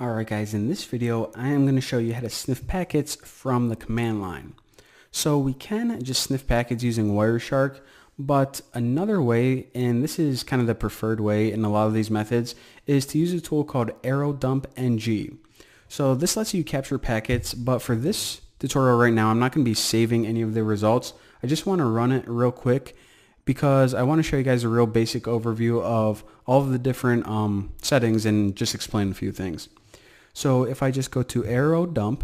Alright guys, in this video I am going to show you how to sniff packets from the command line. So we can just sniff packets using Wireshark, but another way, and this is kind of the preferred way in a lot of these methods, is to use a tool called AeroDump-NG. So this lets you capture packets, but for this tutorial right now I'm not going to be saving any of the results. I just want to run it real quick because I want to show you guys a real basic overview of all of the different settings and just explain a few things. So if I just go to AeroDump,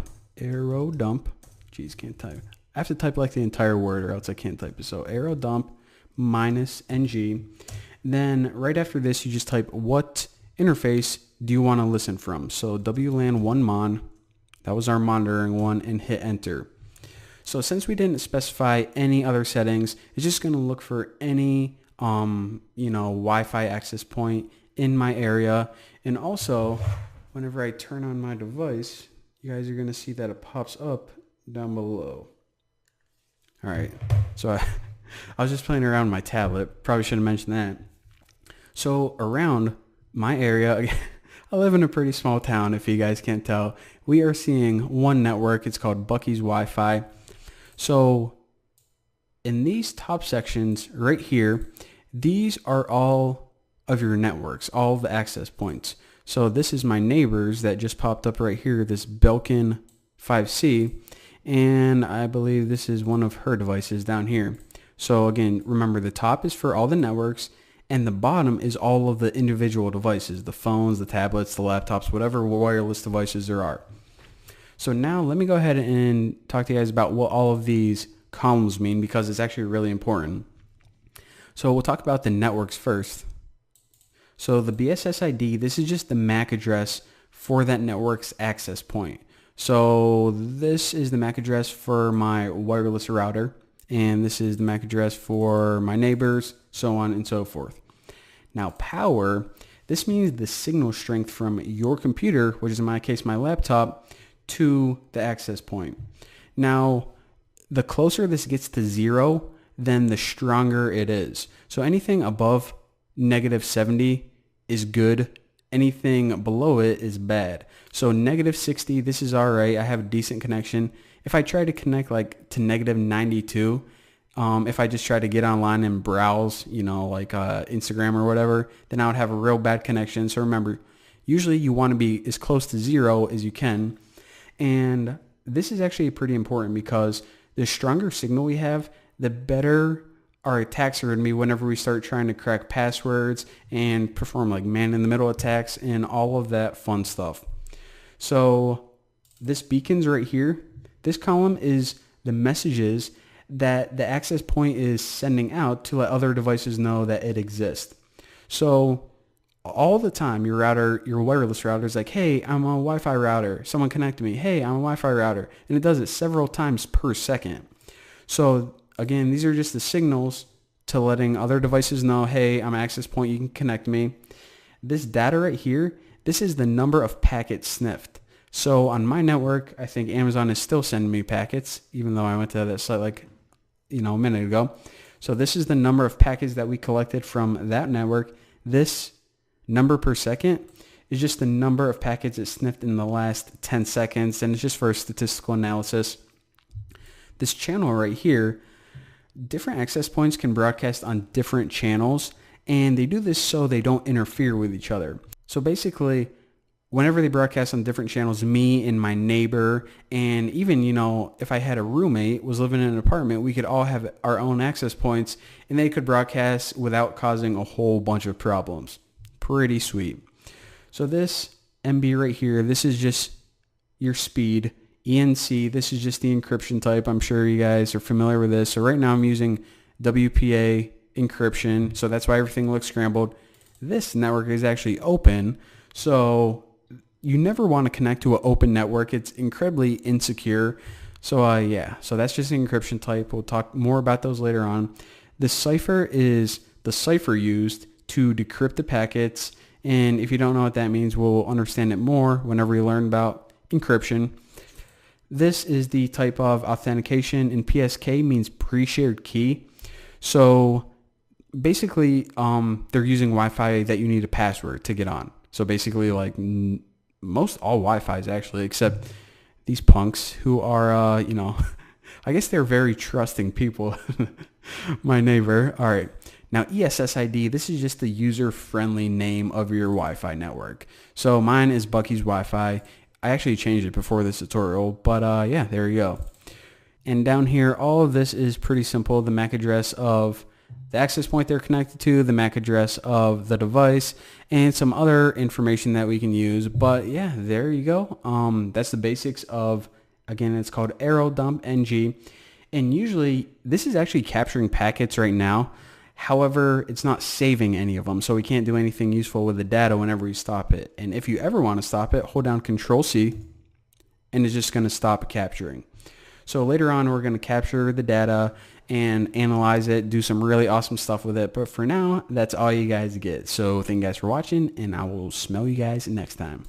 geez, can't type. I have to type like the entire word or else I can't type it. So AeroDump -NG. Then right after this, you just type what interface do you want to listen from. So WLAN 1MON, that was our monitoring one, and hit enter. So since we didn't specify any other settings, it's just going to look for any Wi-Fi access point in my area. And also, whenever I turn on my device, you guys are going to see that it pops up down below. All right, so I was just playing around with my tablet. Probably should have mentioned that. So around my area, I live in a pretty small town, if you guys can't tell. We are seeing one network. It's called Bucky's Wi-Fi. So in these top sections right here, these are all of your networks, all of the access points. So this is my neighbors that just popped up right here, this Belkin 5C, and I believe this is one of her devices down here. So again, remember the top is for all the networks and the bottom is all of the individual devices, the phones, the tablets, the laptops, whatever wireless devices there are. So now let me go ahead and talk to you guys about what all of these columns mean because it's actually really important. So we'll talk about the networks first. So the BSS ID, this is just the MAC address for that network's access point. So this is the MAC address for my wireless router, and this is the MAC address for my neighbors, so on and so forth. Now power, this means the signal strength from your computer, which is in my case my laptop, to the access point. Now the closer this gets to 0, then the stronger it is. So anything above -70 is good. Anything below it is bad. So -60, this is alright. I have a decent connection. If I try to connect like to -92, if I just try to get online and browse, like Instagram or whatever, then I would have a real bad connection. So remember, usually you want to be as close to 0 as you can. And this is actually pretty important because the stronger signal we have, the better our attacks are going to be whenever we start trying to crack passwords and perform like man-in-the-middle attacks and all of that fun stuff. So this beacons right here, this column is the messages that the access point is sending out to let other devices know that it exists. So all the time your wireless router is like, hey, I'm a Wi-Fi router. Someone connect to me. Hey, I'm a Wi-Fi router. And it does it several times per second. So again, these are just the signals to letting other devices know, hey, I'm an access point, you can connect me. This data right here, this is the number of packets sniffed. So on my network, I think Amazon is still sending me packets, even though I went to that site like, a minute ago. So this is the number of packets that we collected from that network. This number per second is just the number of packets it sniffed in the last 10 seconds, and it's just for statistical analysis. This channel right here, different access points can broadcast on different channels, and they do this so they don't interfere with each other. So basically, whenever they broadcast on different channels, me and my neighbor, and even, if I had a roommate was living in an apartment, we could all have our own access points, and they could broadcast without causing a whole bunch of problems. Pretty sweet. So this MB right here, this is just your speed. ENC, this is just the encryption type. I'm sure you guys are familiar with this. So right now I'm using WPA encryption, so that's why everything looks scrambled. This network is actually open, so you never want to connect to an open network. It's incredibly insecure. So yeah, so that's just the encryption type. We'll talk more about those later on. The cipher is the cipher used to decrypt the packets, and if you don't know what that means, we'll understand it more whenever we learn about encryption. This is the type of authentication, and PSK means pre-shared key. So basically, they're using Wi-Fi that you need a password to get on. So basically like most all Wi-Fi's actually, except these punks who are, I guess they're very trusting people. My neighbor. All right. Now ESSID, this is just the user-friendly name of your Wi-Fi network. So mine is Bucky's Wi-Fi. I actually changed it before this tutorial, but yeah, there you go. And down here, all of this is pretty simple. The MAC address of the access point they're connected to, the MAC address of the device, and some other information that we can use. But yeah, there you go. That's the basics of, again, it's called Arrow Dump NG. And usually this is actually capturing packets right now. However, it's not saving any of them, so we can't do anything useful with the data whenever we stop it. And if you ever want to stop it, hold down Control-C, and it's just going to stop capturing. So later on, we're going to capture the data and analyze it, do some really awesome stuff with it. But for now, that's all you guys get. So thank you guys for watching, and I will smell you guys next time.